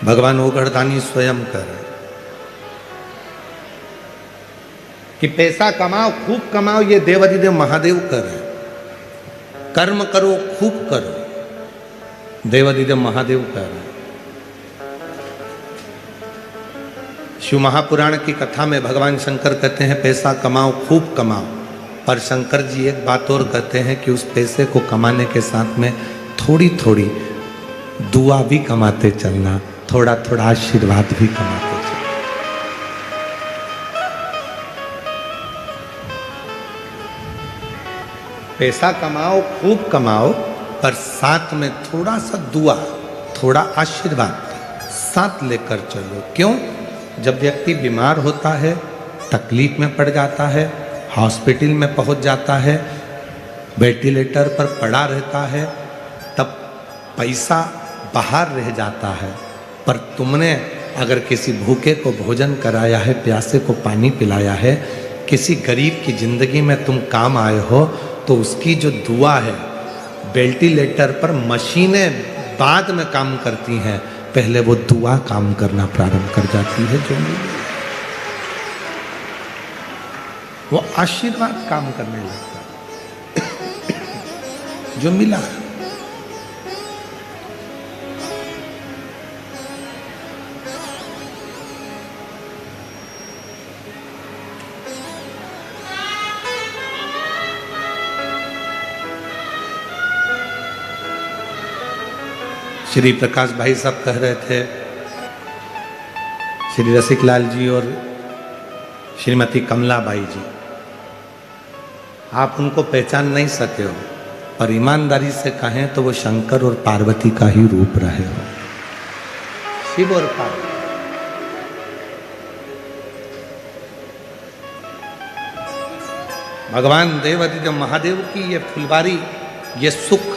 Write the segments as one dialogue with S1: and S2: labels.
S1: भगवान ओगढ़दानी स्वयं कह रहे कि पैसा कमाओ, खूब कमाओ, ये देवाधिदेव महादेव कर रहे हैं। कर्म करो, खूब करो, देवाधिदेव महादेव कह रहे हैं। शिव महापुराण की कथा में भगवान शंकर कहते हैं पैसा कमाओ, खूब कमाओ, पर शंकर जी एक बात और कहते हैं कि उस पैसे को कमाने के साथ में थोड़ी थोड़ी दुआ भी कमाते चलना, थोड़ा थोड़ा आशीर्वाद भी कमाते चलना। पैसा कमाओ, खूब कमाओ, पर साथ में थोड़ा सा दुआ, थोड़ा आशीर्वाद साथ लेकर चलो। क्यों? जब व्यक्ति बीमार होता है, तकलीफ में पड़ जाता है, हॉस्पिटल में पहुंच जाता है, वेंटिलेटर पर पड़ा रहता है, तब पैसा बाहर रह जाता है, पर तुमने अगर किसी भूखे को भोजन कराया है, प्यासे को पानी पिलाया है, किसी गरीब की जिंदगी में तुम काम आए हो, तो उसकी जो दुआ है, वेंटिलेटर पर मशीनें बाद में काम करती हैं, पहले वो दुआ काम करना प्रारंभ कर जाती है। जो मिले वो आशीर्वाद काम करने लगता है। जो मिला श्री प्रकाश भाई साहब कह रहे थे, श्री रसिकलाल जी और श्रीमती कमलाबाई जी, आप उनको पहचान नहीं सके हो, पर ईमानदारी से कहें तो वो शंकर और पार्वती का ही रूप रहे हो। शिव और पार्वती। भगवान देवाधिदेव महादेव की ये फुलवारी, ये सुख,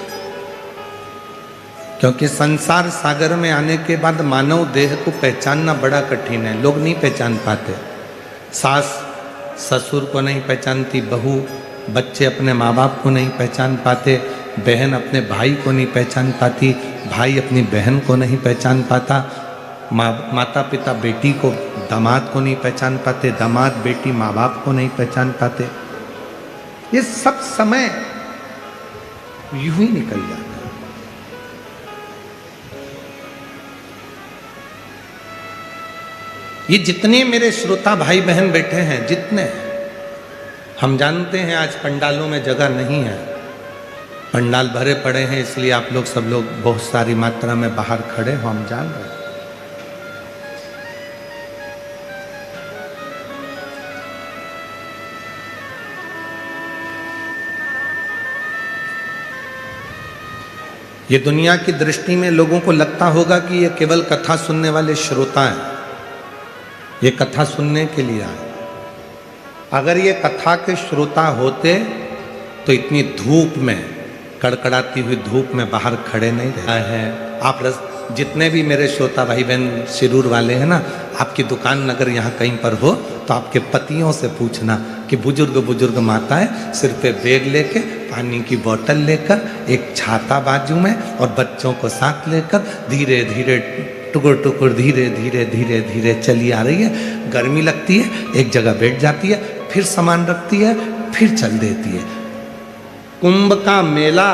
S1: क्योंकि संसार सागर में आने के बाद मानव देह को पहचानना बड़ा कठिन है। लोग नहीं पहचान पाते। सास ससुर को नहीं पहचानती, बहू बच्चे अपने माँ बाप को नहीं पहचान पाते, बहन अपने भाई को नहीं पहचान पाती, भाई अपनी बहन को नहीं पहचान पाता, माता पिता बेटी को, दामाद को नहीं पहचान पाते, दामाद बेटी माँ बाप को नहीं पहचान पाते। ये सब समय यूं ही निकल जाता है। ये जितने मेरे श्रोता भाई बहन बैठे हैं, जितने, हम जानते हैं आज पंडालों में जगह नहीं है, पंडाल भरे पड़े हैं, इसलिए आप लोग सब लोग बहुत सारी मात्रा में बाहर खड़े हो, हम जान रहे हैं। ये दुनिया की दृष्टि में लोगों को लगता होगा कि ये केवल कथा सुनने वाले श्रोता हैं, ये कथा सुनने के लिए आए। अगर ये कथा के श्रोता होते तो इतनी धूप में, कड़कड़ाती हुई धूप में बाहर खड़े नहीं रहे हैं। आप जितने भी मेरे श्रोता भाई बहन शिरूर वाले हैं ना, आपकी दुकान अगर यहाँ कहीं पर हो तो आपके पतियों से पूछना कि बुजुर्ग बुजुर्ग माताएं सिर पे बैग लेके, पानी की बोतल लेकर, एक छाता बाजू में और बच्चों को साथ लेकर धीरे धीरे, टुकुर टुकुर, धीरे धीरे धीरे धीरे चली आ रही है। गर्मी लगती है, एक जगह बैठ जाती है, फिर सामान रखती है, फिर चल देती है। कुंभ का मेला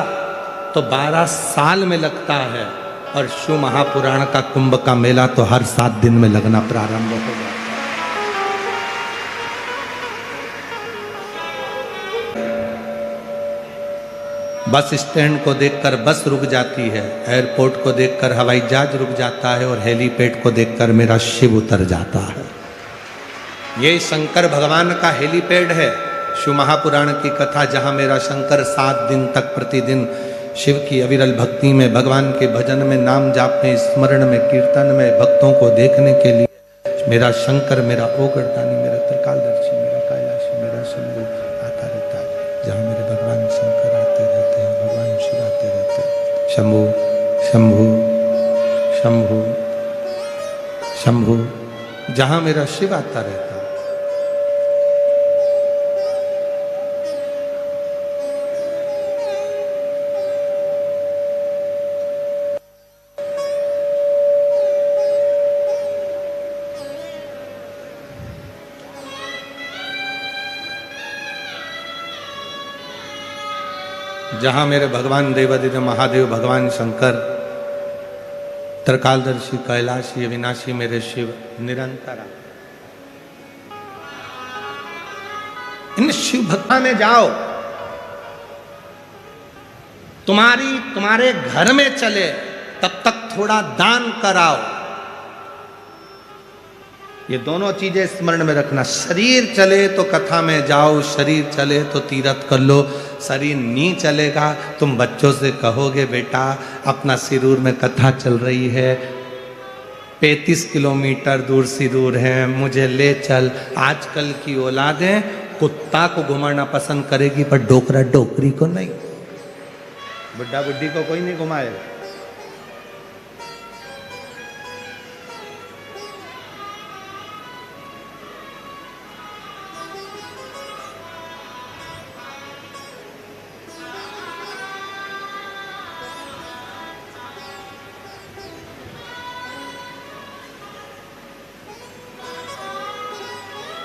S1: तो 12 साल में लगता है, और शिव महापुराण का कुंभ का मेला तो हर 7 दिन में लगना प्रारंभ हो जाता है। बस स्टैंड को देखकर बस रुक जाती है, एयरपोर्ट को देखकर हवाई जहाज रुक जाता है, और हेलीपैड को देखकर मेरा शिव उतर जाता है। ये शंकर भगवान का हेलीपैड है, शिव महापुराण की कथा, जहां मेरा शंकर 7 दिन तक प्रतिदिन शिव की अविरल भक्ति में, भगवान के भजन में, नाम जाप में, स्मरण में, कीर्तन में, भक्तों को देखने के लिए मेरा शंकर, मेरा ओगढ़दानी, मेरा त्रिकालदर्शी, मेरा कैलाशी, मेरा शंभू आता रहता है। जहाँ मेरे भगवान शंकर आते रहते हैं, भगवान शिव आते रहते हैं। शंभू शंभू शंभू शंभू, जहाँ मेरा शिव आता रहता है। जहां मेरे भगवान देवादिदेव महादेव भगवान शंकर त्रिकालदर्शी कैलाशी अविनाशी मेरे शिव निरंतर इन शिव भक्ता में जाओ, तुम्हारे घर में चले तब तक थोड़ा दान कराओ। ये दोनों चीजें स्मरण में रखना। शरीर चले तो कथा में जाओ, शरीर चले तो तीर्थ कर लो। शरीर नहीं चलेगा, तुम बच्चों से कहोगे बेटा अपना सिरूर में कथा चल रही है, 35 किलोमीटर दूर सिरूर है, मुझे ले चल। आजकल की औलादें कुत्ता को घुमाना पसंद करेगी पर डोकरा डोकरी को नहीं, बुढ़ा बुढ़ी को कोई नहीं घुमाएगा।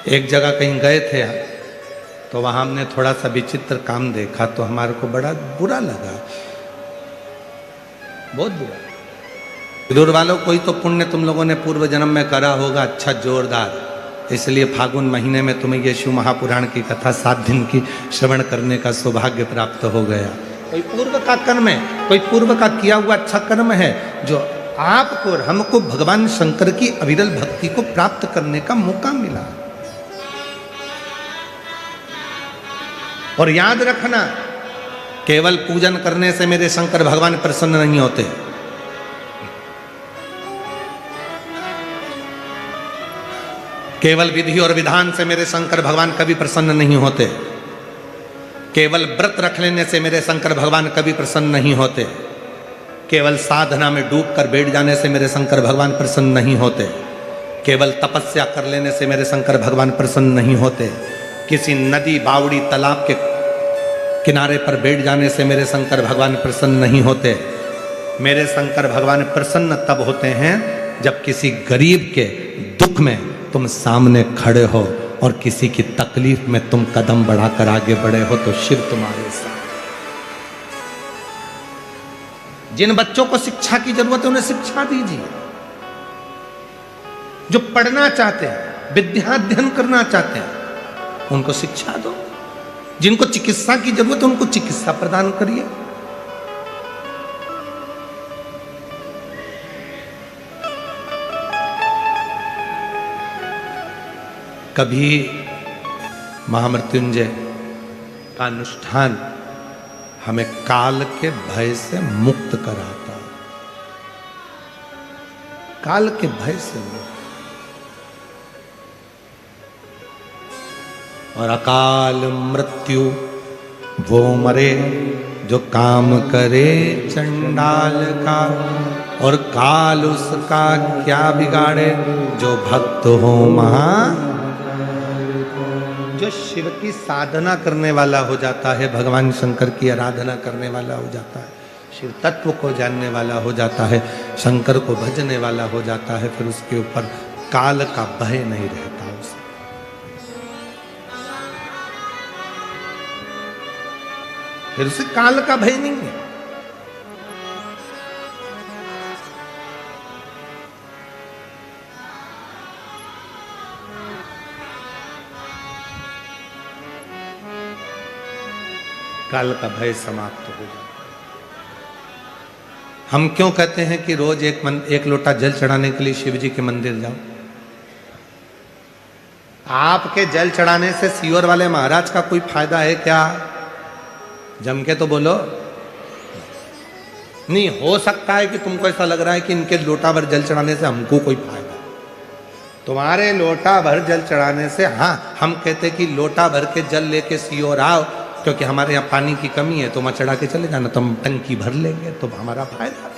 S1: एक जगह कहीं गए थे तो वहां हमने थोड़ा सा विचित्र काम देखा तो हमारे को बड़ा बुरा लगा, बहुत बुरा। दूर वालों कोई तो पुण्य तुम लोगों ने पूर्व जन्म में करा होगा अच्छा जोरदार, इसलिए फागुन महीने में तुम्हें ये शिव महापुराण की कथा 7 दिन की श्रवण करने का सौभाग्य प्राप्त हो गया। कोई पूर्व का कर्म है, कोई पूर्व का किया हुआ अच्छा कर्म है जो आपको और हमको भगवान शंकर की अविरल भक्ति को प्राप्त करने का मौका मिला। और याद रखना, केवल पूजन करने से मेरे शंकर भगवान प्रसन्न नहीं होते। केवल विधि और विधान से मेरे शंकर भगवान कभी प्रसन्न नहीं होते। केवल व्रत रख लेने से मेरे शंकर भगवान कभी प्रसन्न नहीं होते। केवल साधना में डूब कर बैठ जाने से मेरे शंकर भगवान प्रसन्न नहीं होते। केवल तपस्या कर लेने से मेरे शंकर भगवान प्रसन्न नहीं होते। किसी नदी बावड़ी तालाब के किनारे पर बैठ जाने से मेरे शंकर भगवान प्रसन्न नहीं होते। मेरे शंकर भगवान प्रसन्न तब होते हैं जब किसी गरीब के दुख में तुम सामने खड़े हो और किसी की तकलीफ में तुम कदम बढ़ाकर आगे बढ़े हो तो शिव तुम्हारे साथ। जिन बच्चों को शिक्षा की जरूरत है उन्हें शिक्षा दीजिए। जो पढ़ना चाहते हैं, विद्याध्ययन करना चाहते हैं, उनको शिक्षा दो। जिनको चिकित्सा की जरूरत है उनको चिकित्सा प्रदान करिए। कभी महामृत्युंजय का अनुष्ठान हमें काल के भय से मुक्त कराता, काल के भय से मुक्त। और अकाल मृत्यु वो मरे जो काम करे चंडाल का, और काल उसका क्या बिगाड़े जो भक्त हो महा। जो शिव की साधना करने वाला हो जाता है, भगवान शंकर की आराधना करने वाला हो जाता है, शिव तत्व को जानने वाला हो जाता है, शंकर को भजने वाला हो जाता है, फिर उसके ऊपर काल का भय नहीं रहता। उसे फिर उसे काल का भय नहीं है। काल का भय समाप्त हो जाए। हम क्यों कहते हैं कि रोज एक लोटा जल चढ़ाने के लिए शिव जी के मंदिर जाओ? आपके जल चढ़ाने से सीहोर वाले महाराज का कोई फायदा है क्या? जम के तो बोलो। नहीं हो सकता है कि तुमको ऐसा लग रहा है कि इनके लोटा भर जल चढ़ाने से हमको कोई फायदा। तुम्हारे लोटा भर जल चढ़ाने से, हाँ हम कहते कि लोटा भर के जल लेके सीहोर आओ, क्योंकि हमारे यहाँ पानी की कमी है, तो वहाँ चढ़ा के चले जाना, तो हम टंकी भर लेंगे, तो हमारा फायदा।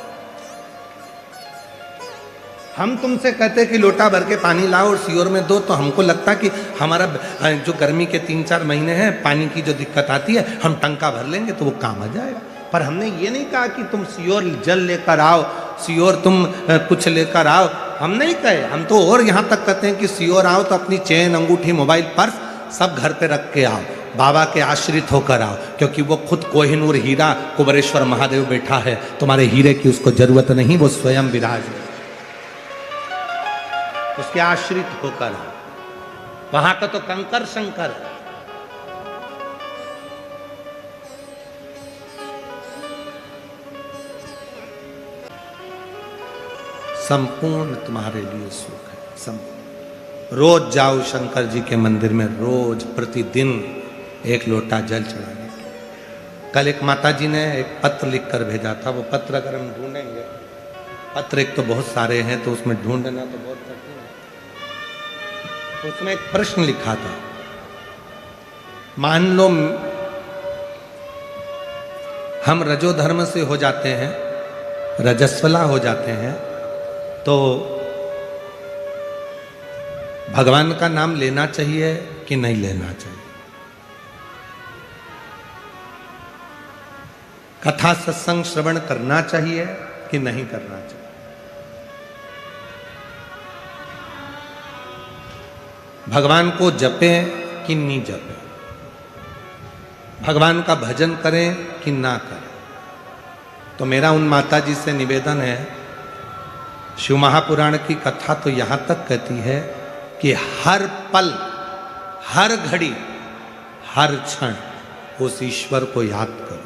S1: हम तुमसे कहते कि लोटा भर के पानी लाओ और सीहोर में दो, तो हमको लगता कि हमारा जो गर्मी के 3-4 महीने हैं पानी की जो दिक्कत आती है, हम टंका भर लेंगे तो वो काम आ जाएगा। पर हमने ये नहीं कहा कि तुम सीहोर जल लेकर आओ, सीहोर तुम कुछ लेकर आओ, हम नहीं कहे। हम तो और यहाँ तक कहते हैं कि सीहोर आओ तो अपनी चेन, अंगूठी, मोबाइल, पर्स सब घर पे रख के आओ। बाबा के आश्रित होकर आओ, क्योंकि वो खुद कोहिनूर हीरा कुबरेश्वर महादेव बैठा है, तुम्हारे हीरे की उसको जरूरत नहीं, वो स्वयं विराज है, उसके आश्रित होकर आओ। वहां का तो कंकर शंकर है। संपूर्ण तुम्हारे लिए सुख है। रोज जाओ शंकर जी के मंदिर में, रोज प्रतिदिन एक लोटा जल चढ़ाने के। कल एक माता जी ने एक पत्र लिख कर भेजा था, वो पत्र अगर हम ढूंढेंगे, पत्र एक तो बहुत सारे हैं तो उसमें ढूंढना तो बहुत कठिन है। उसमें एक प्रश्न लिखा था, मान लो हम रजोधर्म से हो जाते हैं, रजस्वला हो जाते हैं, तो भगवान का नाम लेना चाहिए कि नहीं लेना चाहिए? कथा सत्संग श्रवण करना चाहिए कि नहीं करना चाहिए? भगवान को जपें कि नहीं जपें? भगवान का भजन करें कि ना करें? तो मेरा उन माता जी से निवेदन है, शिव महापुराण की कथा तो यहां तक कहती है कि हर पल, हर घड़ी, हर क्षण उस ईश्वर को याद करो।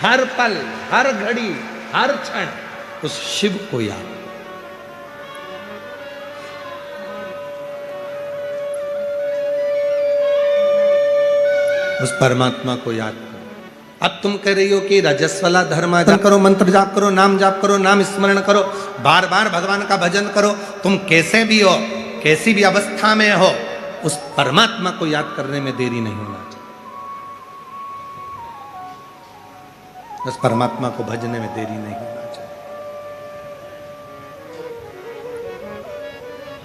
S1: हर पल, हर घड़ी, हर क्षण उस शिव को याद करो। उस परमात्मा को याद करो। अब तुम कह रही हो कि रजस्वला धर्म आचरण करो, मंत्र जाप करो, नाम स्मरण करो, बार बार भगवान का भजन करो। तुम कैसे भी हो, कैसी भी अवस्था में हो, उस परमात्मा को याद करने में देरी नहीं होना चाहिए। उस परमात्मा को भजने में देरी नहीं होना चाहिए।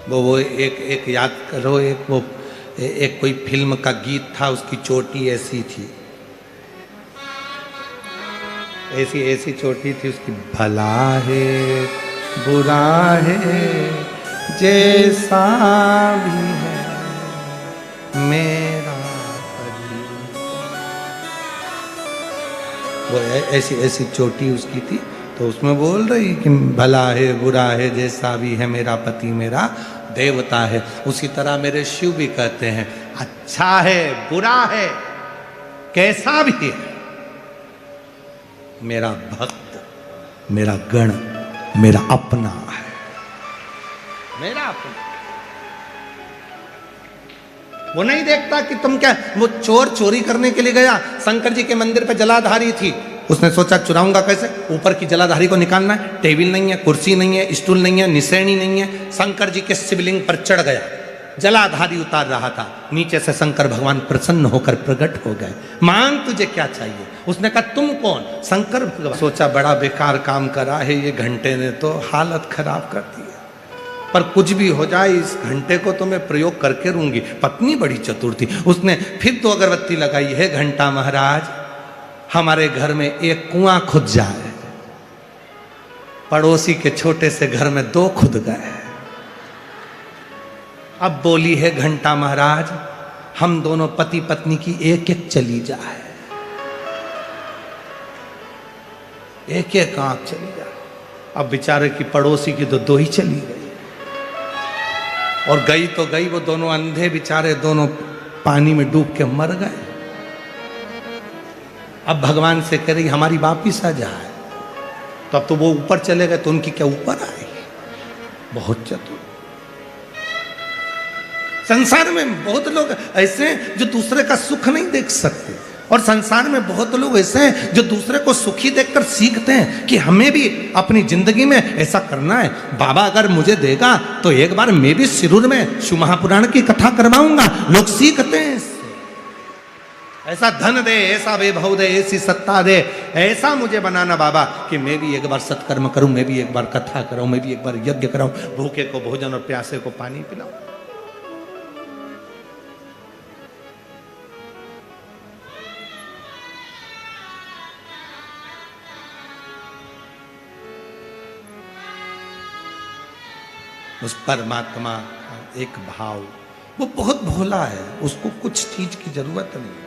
S1: वो एक याद करो, एक कोई फिल्म का गीत था, उसकी चोटी ऐसी थी, ऐसी चोटी थी उसकी, भला है बुरा है जैसा भी है मेरा पति। वो ऐसी चोटी उसकी थी, तो उसमें बोल रही कि भला है बुरा है जैसा भी है मेरा पति मेरा देवता है। उसी तरह मेरे शिव भी कहते हैं, अच्छा है बुरा है कैसा भी है, मेरा भक्त, मेरा गण, मेरा अपना है, मेरा अपना। वो नहीं देखता कि तुम क्या, वो चोर चोरी करने के लिए गया, शंकर जी के मंदिर पे जलाधारी थी, उसने सोचा चुराऊंगा कैसे, ऊपर की जलाधारी को निकालना है, टेबल नहीं है, कुर्सी नहीं है, स्टूल नहीं है, निसैनी नहीं है, शंकर जी के शिवलिंग पर चढ़ गया, जलाधारी उतार रहा था, नीचे से शंकर भगवान प्रसन्न होकर प्रकट हो गए, मांग तुझे क्या चाहिए? उसने कहा तुम कौन? शंकर भगवान। सोचा बड़ा बेकार काम करा है ये घंटे ने, तो हालत खराब कर दी है, पर कुछ भी हो जाए इस घंटे को तो मैं प्रयोग करके रहूंगी। पत्नी बड़ी चतुर थी, उसने फिर तो अगरबत्ती लगाई है, घंटा महाराज हमारे घर में एक कुआं खुद जाए, पड़ोसी के छोटे से घर में 2 खुद गए। अब बोली है घंटा महाराज, हम दोनों पति पत्नी की एक चली जाए, एक आंख चली जाए। अब बेचारे की पड़ोसी की तो 2 ही चली गई, और गई तो गई, वो दोनों अंधे बेचारे दोनों पानी में डूब के मर गए। अब भगवान से कह रही हमारी वापिस आ जाए, तो अब तो वो ऊपर चले गए, तो उनकी क्या ऊपर आएगी? बहुत चतुर। संसार में बहुत लोग ऐसे हैं जो दूसरे का सुख नहीं देख सकते, और संसार में बहुत लोग ऐसे हैं जो दूसरे को सुखी देखकर सीखते हैं कि हमें भी अपनी जिंदगी में ऐसा करना है। बाबा अगर मुझे देगा तो एक बार मैं भी शिरूर में शिव महापुराण की कथा करवाऊंगा, लोग सीखते हैं इससे। ऐसा धन दे, ऐसा वैभव दे, ऐसी सत्ता दे, ऐसा मुझे बनाना बाबा कि मैं भी एक बार सत्कर्म करूं, मैं भी एक बार कथा कराऊं, मैं भी एक बार यज्ञ कराऊं, भूखे को भोजन और प्यासे को पानी पिलाऊं। उस परमात्मा का एक भाव वो बहुत भोला है, उसको कुछ चीज की जरूरत नहीं।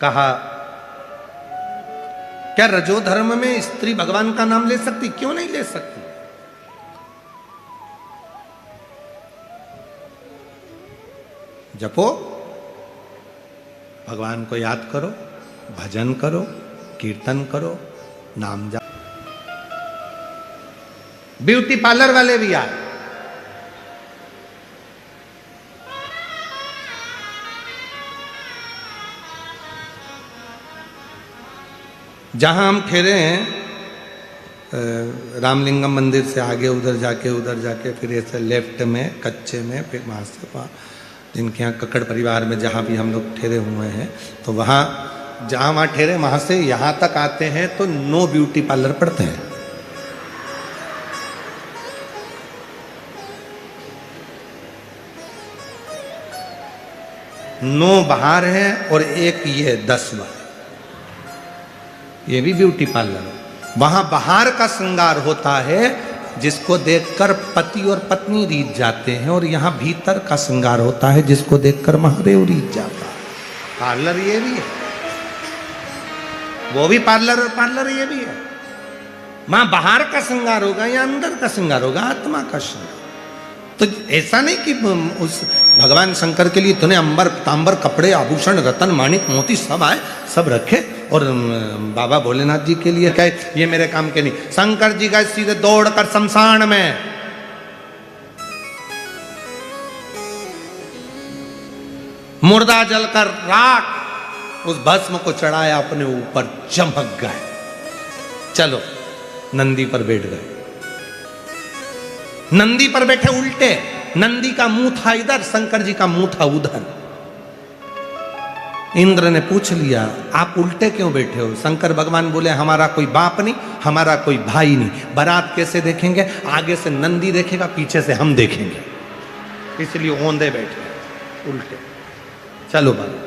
S1: कहा क्या रजो धर्म में स्त्री भगवान का नाम ले सकती? क्यों नहीं ले सकती? जपो, भगवान को याद करो, भजन करो, कीर्तन करो, नाम जाप। ब्यूटी पार्लर वाले भी आए, जहां हम ठहरे हैं रामलिंगम मंदिर से आगे उधर जाके फिर ऐसे लेफ्ट में कच्चे में, फिर वहां से वहाँ जिनके यहाँ कक्कड़ परिवार में जहाँ भी हम लोग ठहरे हुए हैं, तो वहाँ जहाँ वहाँ ठहरे वहाँ से यहाँ तक आते हैं तो नो ब्यूटी पार्लर पड़ते हैं। नो बाहर है और एक ये 10 बार, ये भी ब्यूटी पार्लर। वहां बाहर का श्रृंगार होता है जिसको देखकर पति और पत्नी रीझ जाते हैं, और यहाँ भीतर का श्रृंगार होता है जिसको देखकर महादेव रीझ जाता है। पार्लर ये भी है, वो भी पार्लर और पार्लर ये भी है। वहां बाहर का श्रृंगार होगा या अंदर का श्रृंगार होगा, आत्मा का श्रृंगार। तो ऐसा नहीं कि उस भगवान शंकर के लिए तूने अंबर तांबर कपड़े आभूषण रतन माणिक मोती सब आए सब रखे, और बाबा भोलेनाथ जी के लिए क्या ये मेरे काम के नहीं। शंकर जी गए सीधे दौड़कर शमशान में, मुर्दा जलकर राख उस भस्म को चढ़ाया अपने ऊपर, चमक गए। चलो नंदी पर बैठ गए। नंदी पर बैठे उल्टे, नंदी का मुंह था इधर, शंकर जी का मुंह था उधर। इंद्र ने पूछ लिया आप उल्टे क्यों बैठे हो? शंकर भगवान बोले हमारा कोई बाप नहीं, हमारा कोई भाई नहीं, बारात कैसे देखेंगे? आगे से नंदी देखेगा, पीछे से हम देखेंगे, इसलिए औंधे बैठे उल्टे। चलो बाबा,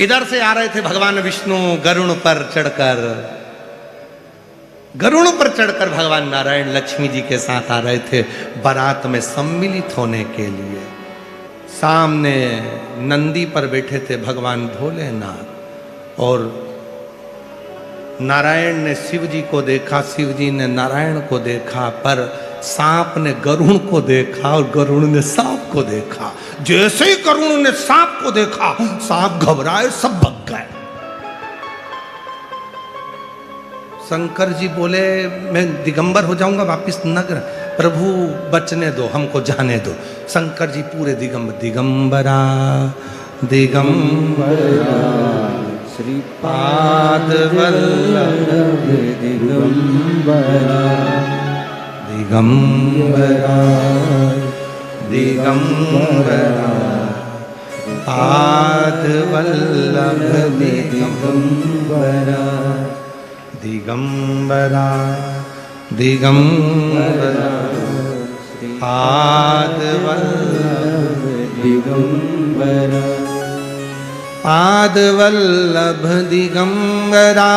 S1: इधर से आ रहे थे भगवान विष्णु गरुड़ पर चढ़कर, गरुड़ पर चढ़कर भगवान नारायण लक्ष्मी जी के साथ आ रहे थे बारात में सम्मिलित होने के लिए। सामने नंदी पर बैठे थे भगवान भोलेनाथ, और नारायण ने शिव जी को देखा, शिव जी ने नारायण को देखा, पर सांप ने गरुड़ को देखा और गरुड़ ने सांप को देखा। जैसे ही गरुड़ ने सांप को देखा, सांप घबराए, सब भग गए। शंकर जी बोले मैं दिगंबर हो जाऊंगा वापिस नगर, प्रभु बचने दो, हमको जाने दो। शंकर जी पूरे दिगंबरा दिगंबरा श्रीपाद वल्लभ दिगंबरा दिगंबरा दिगंबरा पाद वल्लभ दिगंबरा दिगंबरा दिगंबरा पाद वल्लभ दिगंबरा पाद वल्लभ दिगंबरा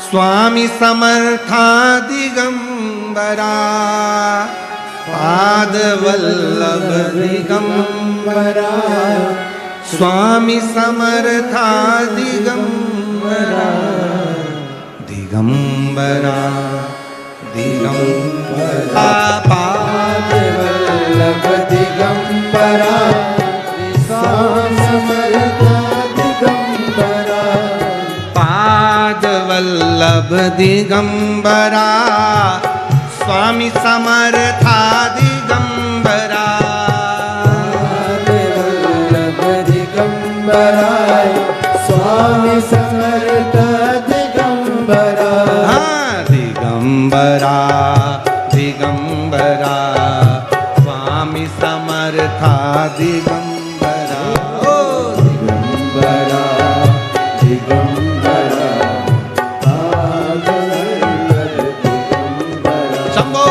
S1: स्वामी समर्था दिगंबरा पाद वल्लभ दिगंबरा स्वामी समर्था दिगंबरा दिगंबरा दिगंबरा पाद वल्लभ दिगंबरा स्वामी समर्था दिगंबरा पाद वल्लभ दिगंबरा स्वामी समर्था दिगंबरा वल्लभ दिगंबरा स्वामी समर्था दिगंबरा दिगंबरा दिगंबरा स्वामी समर्था दिगंबरा दिगंबरा दिगंबरा शंभो।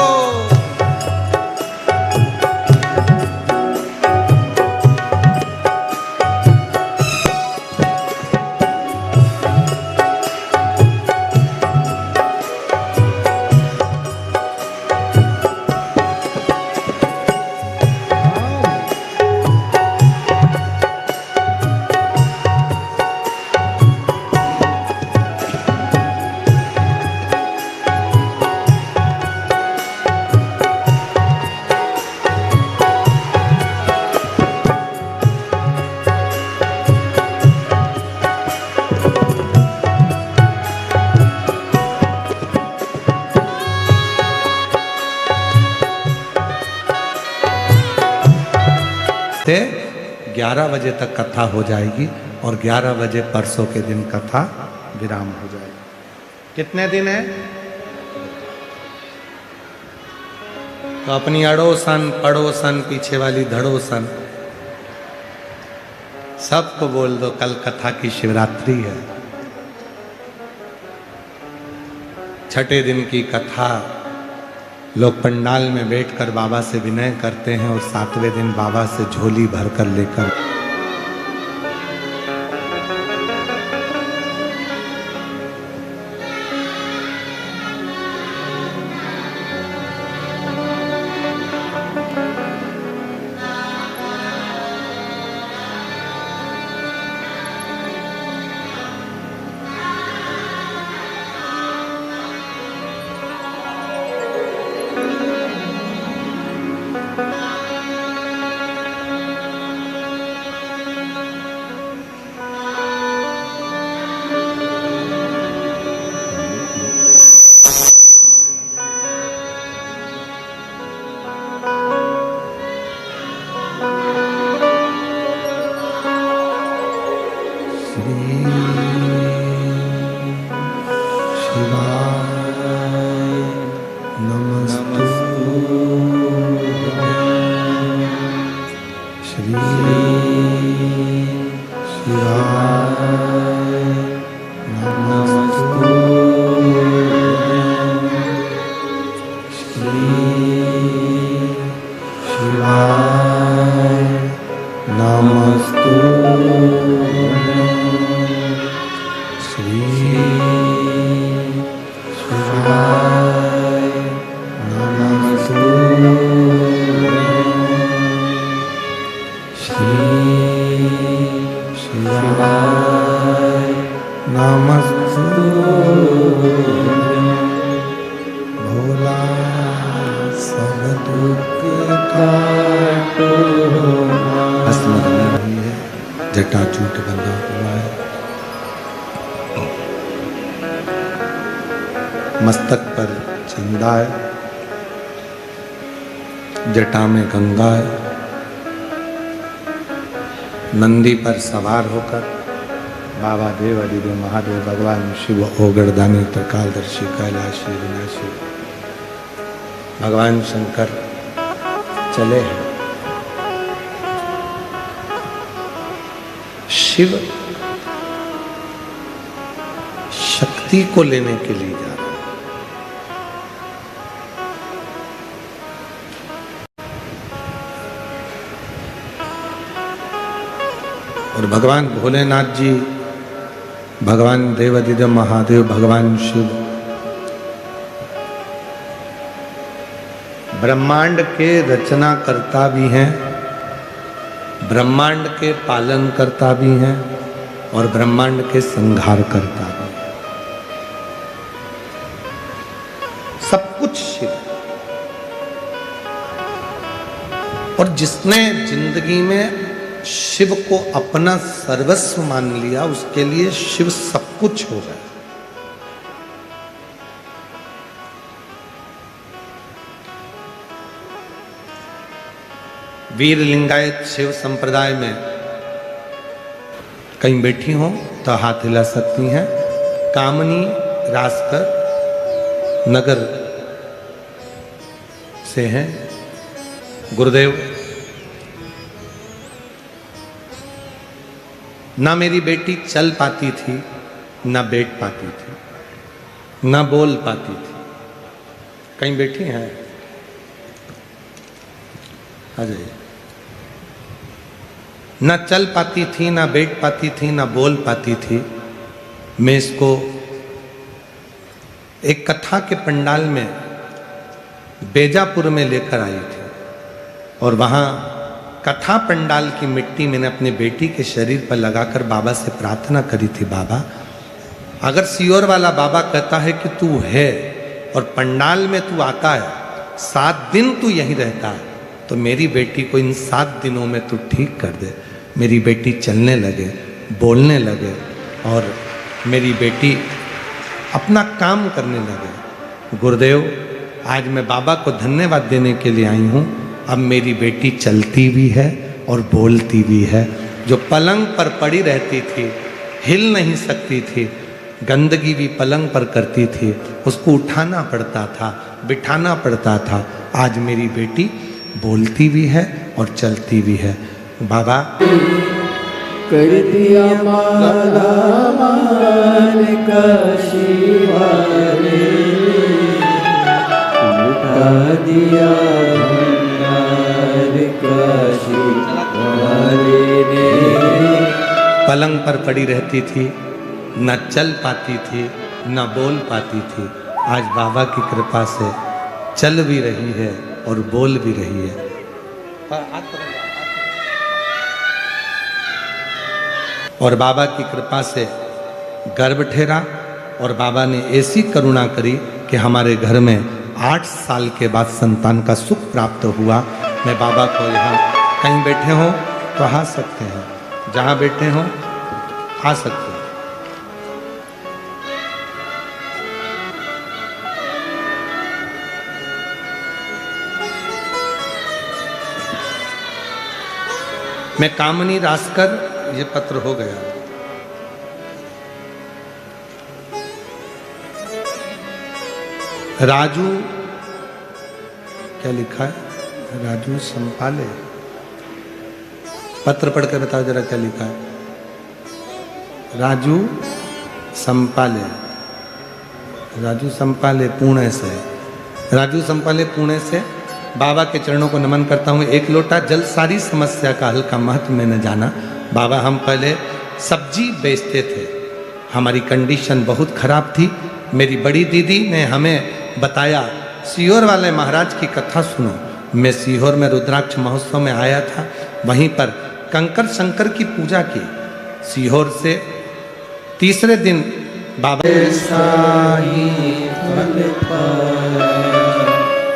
S1: से 11 बजे तक कथा हो जाएगी और 11 बजे परसों के दिन कथा विराम हो जाएगी। कितने दिन है? तो अपनी अड़ोसन पड़ोसन पीछे वाली धड़ोसन सबको बोल दो कल कथा की शिवरात्रि है। छठे दिन की कथा लोग पंडाल में बैठकर बाबा से विनय करते हैं और 7वें दिन बाबा से झोली भरकर लेकर जटाजूट बंधा हुआ है, मस्तक पर चंदा है, जटा में गंगा है, नंदी पर सवार होकर बाबा देव अधिदेव महादेव भगवान शिव ओगरदानी त्रिकालदर्शी कैलाशी विनाशी भगवान शंकर चले हैं। शिव शक्ति को लेने के लिए जा रहा है। और भगवान भोलेनाथ जी, भगवान देवाधिदेव महादेव, भगवान शिव ब्रह्मांड के रचना करता भी हैं, ब्रह्मांड के पालन करता भी हैं और ब्रह्मांड के संहार करता भी है। सब कुछ शिव। और जिसने जिंदगी में शिव को अपना सर्वस्व मान लिया उसके लिए शिव सब कुछ हो गया। वीर लिंगायत शिव संप्रदाय में कहीं बैठी हो तो हाथ हिला सकती हैं। कामनी राजकर नगर से हैं गुरुदेव। ना मेरी बेटी चल पाती थी, ना बैठ पाती थी, ना बोल पाती थी। कहीं बैठी हैं? आ जाइए। ना चल पाती थी, ना बैठ पाती थी, ना बोल पाती थी। मैं इसको एक कथा के पंडाल में बेजापुर में लेकर आई थी और वहाँ कथा पंडाल की मिट्टी मैंने अपने बेटी के शरीर पर लगाकर बाबा से प्रार्थना करी थी, बाबा अगर सियोर वाला बाबा कहता है कि तू है और पंडाल में तू आता है, 7 दिन तू यहीं रहता है, तो मेरी बेटी को इन 7 दिनों में तू ठीक कर दे। मेरी बेटी चलने लगे, बोलने लगे और मेरी बेटी अपना काम करने लगे। गुरुदेव, आज मैं बाबा को धन्यवाद देने के लिए आई हूँ। अब मेरी बेटी चलती भी है और बोलती भी है। जो पलंग पर पड़ी रहती थी, हिल नहीं सकती थी, गंदगी भी पलंग पर करती थी, उसको उठाना पड़ता था, बिठाना पड़ता था, आज मेरी बेटी बोलती भी है और चलती भी है। बाबा
S2: कर दिया माला माल का शिवाले, लुटा दिया भंडार का शिवाले ने।
S1: पलंग पर पड़ी रहती थी, न चल पाती थी, न बोल पाती थी, आज बाबा की कृपा से चल भी रही है और बोल भी रही है। और बाबा की कृपा से गर्भ ठहरा और बाबा ने ऐसी करुणा करी कि हमारे घर में 8 साल के बाद संतान का सुख प्राप्त हुआ। मैं बाबा को यहाँ कहीं बैठे हो तो आ सकते हैं, जहाँ बैठे हो आ सकते हैं। मैं कामनी रासकर, ये पत्र हो गया। राजू, क्या लिखा है? राजू संपाले, पत्र पढ़ के बताओ जरा क्या लिखा है। राजू संपाले, राजू संपाले पुणे से, राजू संपाले पुणे से। बाबा के चरणों को नमन करता हूँ। एक लोटा जल सारी समस्या का हल का महत्व मैंने जाना। बाबा, हम पहले सब्जी बेचते थे, हमारी कंडीशन बहुत खराब थी। मेरी बड़ी दीदी ने हमें बताया, सीहोर वाले महाराज की कथा सुनो। मैं सीहोर में रुद्राक्ष महोत्सव में आया था, वहीं पर कंकर शंकर की पूजा की। सीहोर से तीसरे दिन बाबा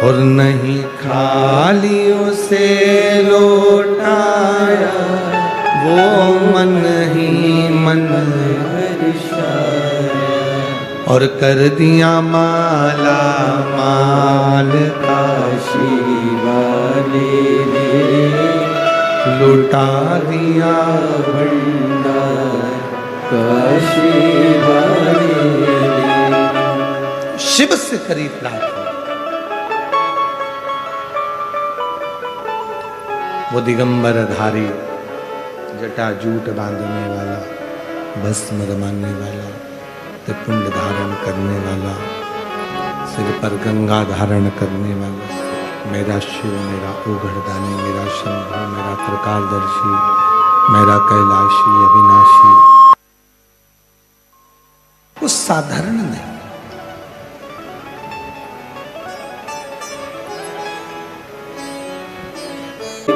S1: और नहीं खाली उसे लौटाया, वो मन ही मन और कर दिया माला माल
S2: काशी वाले ने,
S1: लुटा दिया
S2: भंडार काशी वाले ने।
S1: शिव से करीब लाख वो दिगंबर धारी, जटा जूट बांधने वाला, भस्म रमाने वाला, त्रिपुंड धारण करने वाला, सिर पर गंगा धारण करने वाला, मेरा शिव, मेरा ओघड़दानी, मेरा शंभु, मेरा त्रिकालदर्शी, मेरा कैलाशी अविनाशी। वो साधारण नहीं,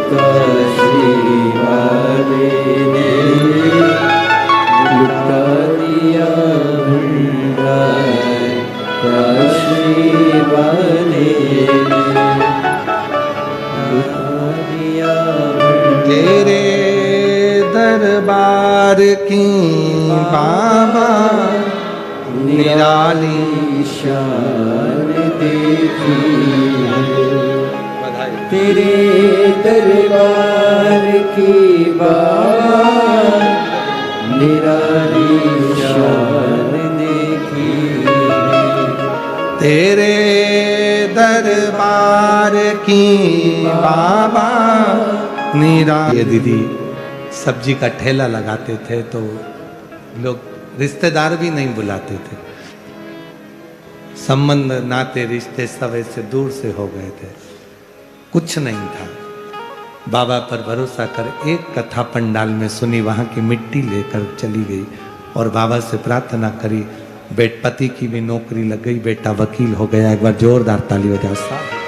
S2: काशी वाले ने लुटा दिया भंडार काशी वाले ने, लुटा दिया
S1: तेरे दरबार की बाबा निराली
S2: शान देखी तेरे दरबार की बाबा निराली शान देखी।
S1: तेरे दरबार की बाबा निरा। ये दीदी सब्जी का ठेला लगाते थे तो लोग रिश्तेदार भी नहीं बुलाते थे, संबंध नाते रिश्ते सब ऐसे दूर से हो गए थे, कुछ नहीं था। बाबा पर भरोसा कर एक कथा पंडाल में सुनी, वहां की मिट्टी लेकर चली गई और बाबा से प्रार्थना करी, पति की भी नौकरी लग गई, बेटा वकील हो गया। एक बार जोरदार ताली बजाओ साहब।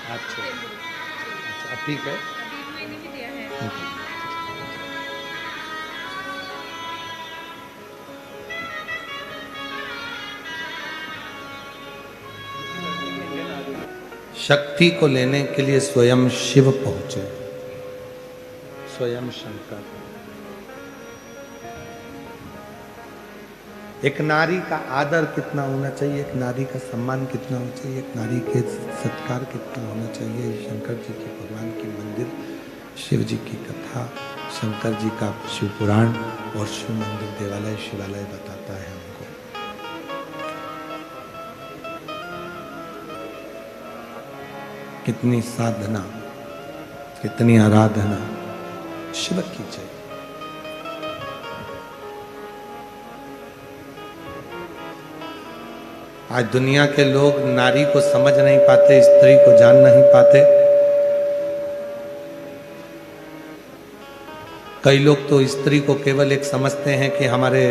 S1: अच्छा ठीक है। शक्ति को लेने के लिए स्वयं शिव पहुंचे, स्वयं शंकर। एक नारी का आदर कितना होना चाहिए, एक नारी का सम्मान कितना होना चाहिए, एक नारी के सत्कार कितना होना चाहिए। शंकर जी की भगवान की मंदिर, शिव जी की कथा, शंकर जी का शिव पुराण और शिव मंदिर देवालय शिवालय बताता है हमको। कितनी साधना, कितनी आराधना शिव की चाहिए। आज दुनिया के लोग नारी को समझ नहीं पाते, स्त्री को जान नहीं पाते। कई लोग तो स्त्री को केवल एक समझते हैं कि हमारे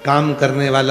S1: काम करने वाला